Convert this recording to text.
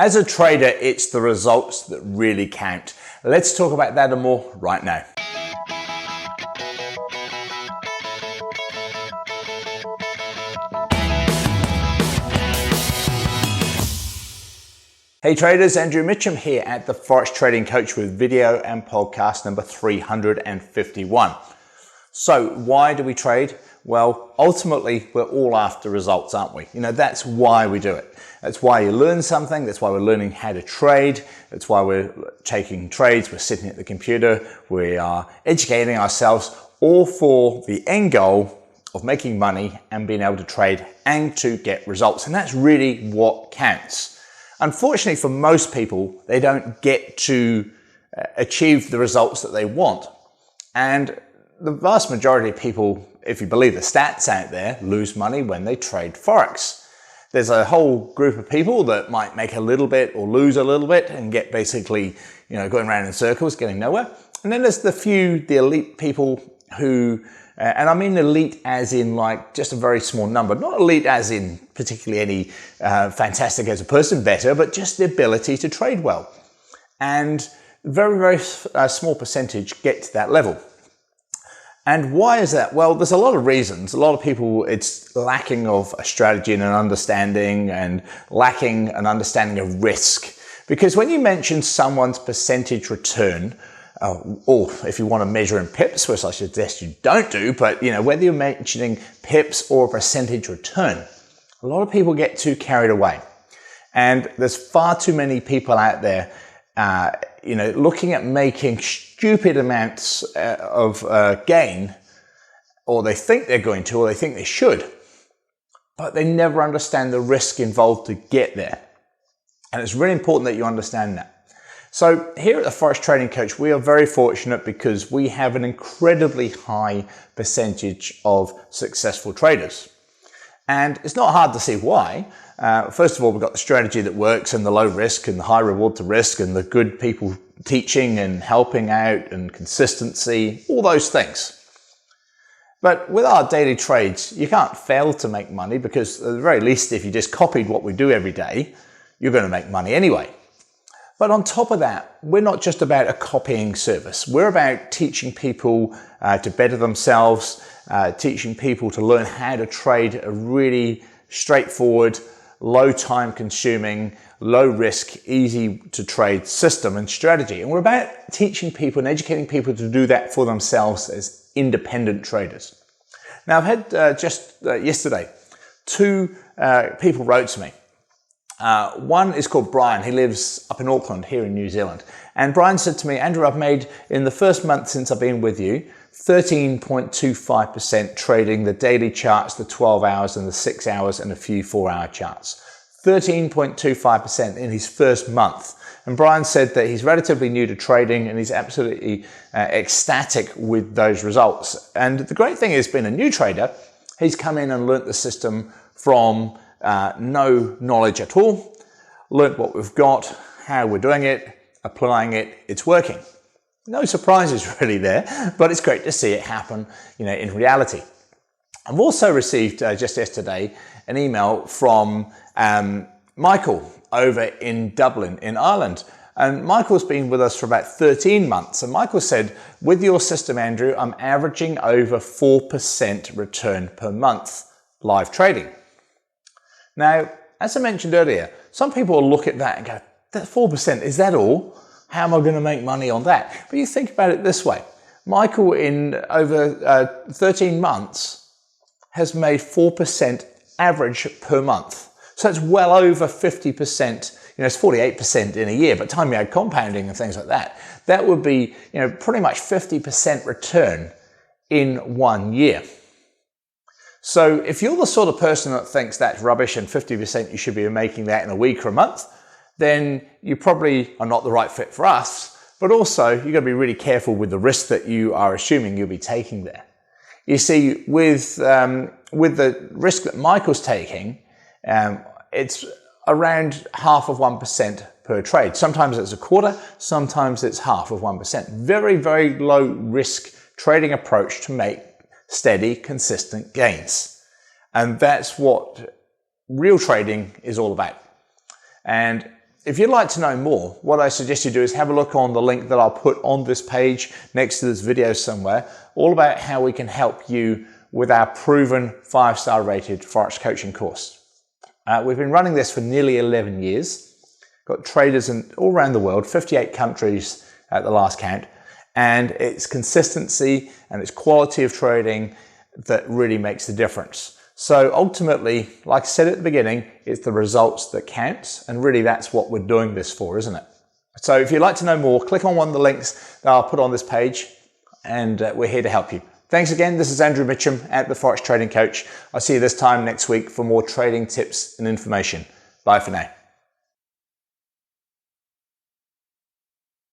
As a trader, it's the results that really count. Let's talk about that and more right now. Hey traders, Andrew Mitchem here at the Forex Trading Coach with video and podcast number 351. So why do we trade? Well, ultimately, we're all after results, aren't we? You know, that's why we do it. That's why you learn something. That's why we're learning how to trade. That's why we're taking trades. We're sitting at the computer. We are educating ourselves, all for the end goal of making money and being able to trade and to get results. And that's really what counts. Unfortunately, for most people, they don't get to achieve the results that they want. And the vast majority of people, if you believe the stats out there, lose money when they trade Forex. There's a whole group of people that might make a little bit or lose a little bit and get basically, going around in circles, getting nowhere. And then there's the elite people who, and I mean elite as in like just a very small number, not elite as in particularly any fantastic as a person, better, but just the ability to trade well. And very, very small percentage get to that level. And why is that? Well, there's a lot of reasons. A lot of people, it's lacking of a strategy and an understanding, and lacking an understanding of risk. Because when you mention someone's percentage return, or if you want to measure in pips, which I suggest you don't do, but whether you're mentioning pips or a percentage return, a lot of people get too carried away. And there's far too many people out there looking at making stupid amounts of gain, or they think they're going to, or they think they should, but they never understand the risk involved to get there. And it's really important that you understand that. So here at the Forex Trading Coach, we are very fortunate because we have an incredibly high percentage of successful traders. And it's not hard to see why. First of all, we've got the strategy that works and the low risk and the high reward to risk and the good people teaching and helping out and consistency, all those things. But with our daily trades, you can't fail to make money because at the very least, if you just copied what we do every day, you're going to make money anyway. But on top of that, we're not just about a copying service. We're about teaching people to better themselves, teaching people to learn how to trade a really straightforward, low time consuming, low risk, easy to trade system and strategy. And we're about teaching people and educating people to do that for themselves as independent traders. Now, I've had just yesterday, two people wrote to me. One is called Brian. He lives up in Auckland here in New Zealand. And Brian said to me, Andrew, I've made in the first month since I've been with you, 13.25% trading the daily charts, the 12 hours and the 6 hours and a few 4-hour charts. 13.25% in his first month. And Brian said that he's relatively new to trading and he's absolutely ecstatic with those results. And the great thing is, being a new trader, he's come in and learnt the system from no knowledge at all, learnt what we've got, how we're doing it, applying it, it's working. No surprises really there, but it's great to see it happen, in reality. I've also received just yesterday an email from Michael over in Dublin in Ireland. And Michael's been with us for about 13 months. And Michael said, with your system, Andrew, I'm averaging over 4% return per month live trading. Now, as I mentioned earlier, some people will look at that and go, that 4%, is that all? How am I going to make money on that? But you think about it this way. Michael, in over 13 months, has made 4% average per month. So it's well over 50%, it's 48% in a year, but time you add compounding and things like that, that would be, pretty much 50% return in 1 year. So if you're the sort of person that thinks that's rubbish and 50% you should be making that in a week or a month, then you probably are not the right fit for us, but also you've got to be really careful with the risk that you are assuming you'll be taking there. You see, with the risk that Michael's taking, it's around 0.5% per trade. Sometimes it's a quarter, sometimes it's 0.5%. Very, very low risk trading approach to make steady, consistent gains. And that's what real trading is all about. And if you'd like to know more, what I suggest you do is have a look on the link that I'll put on this page next to this video somewhere, all about how we can help you with our proven 5-star rated Forex coaching course. We've been running this for nearly 11 years, got traders all around the world, 58 countries at the last count, and it's consistency and it's quality of trading that really makes the difference. So ultimately, like I said at the beginning, it's the results that counts, and really that's what we're doing this for, isn't it? So if you'd like to know more, click on one of the links that I'll put on this page, and we're here to help you. Thanks again. This is Andrew Mitchem at the Forex Trading Coach. I'll see you this time next week for more trading tips and information. Bye for now.